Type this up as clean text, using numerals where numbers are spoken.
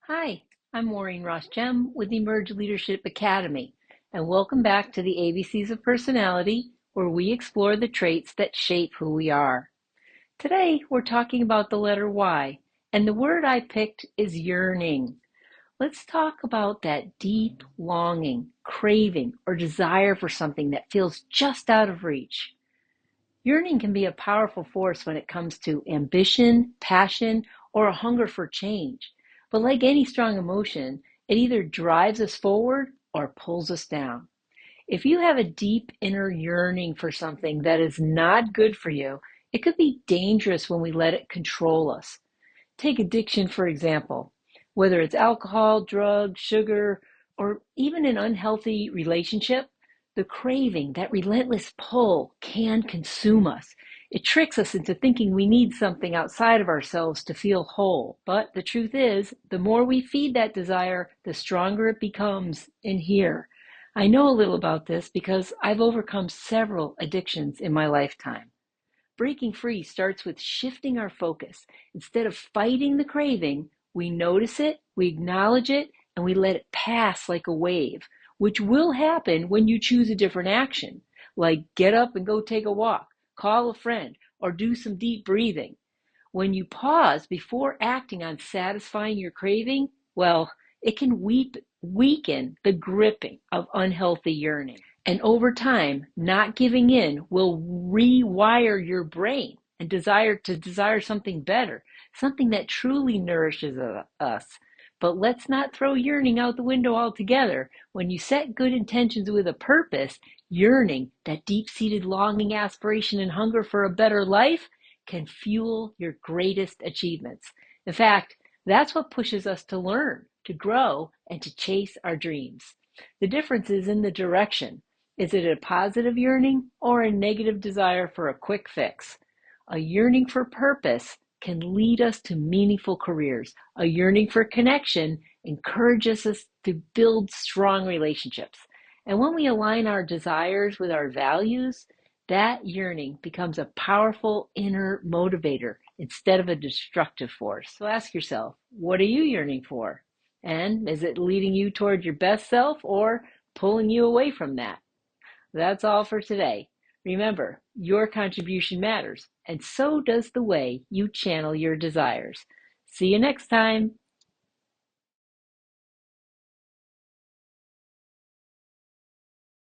Hi, I'm Maureen Gemme with Emerge Leadership Academy, and welcome back to the ABCs of Personality, where we explore the traits that shape who we are. Today, we're talking about the letter Y, and the word I picked is yearning. Let's talk about that deep longing, craving, or desire for something that feels just out of reach. Yearning can be a powerful force when it comes to ambition, passion, or a hunger for change. But like any strong emotion, it either drives us forward or pulls us down. If you have a deep inner yearning for something that is not good for you, it could be dangerous when we let it control us. Take addiction, for example. Whether it's alcohol, drugs, sugar, or even an unhealthy relationship, the craving, that relentless pull, can consume us. It tricks us into thinking we need something outside of ourselves to feel whole. But the truth is, the more we feed that desire, the stronger it becomes in here. I know a little about this because I've overcome several addictions in my lifetime. Breaking free starts with shifting our focus. Instead of fighting the craving, we notice it, we acknowledge it, and we let it pass like a wave, which will happen when you choose a different action, like get up and go take a walk, call a friend, or do some deep breathing. When you pause before acting on satisfying your craving, well, it can weaken the gripping of unhealthy yearning. And over time, not giving in will rewire your brain and desire something better, something that truly nourishes us. But let's not throw yearning out the window altogether. When you set good intentions with a purpose, yearning, that deep-seated longing, aspiration, and hunger for a better life, can fuel your greatest achievements. In fact, that's what pushes us to learn, to grow, and to chase our dreams. The difference is in the direction. Is it a positive yearning or a negative desire for a quick fix? A yearning for purpose can lead us to meaningful careers. A yearning for connection encourages us to build strong relationships. And when we align our desires with our values, that yearning becomes a powerful inner motivator instead of a destructive force. So ask yourself, what are you yearning for? And is it leading you toward your best self or pulling you away from that? That's all for today. Remember, your contribution matters, and so does the way you channel your desires. See you next time.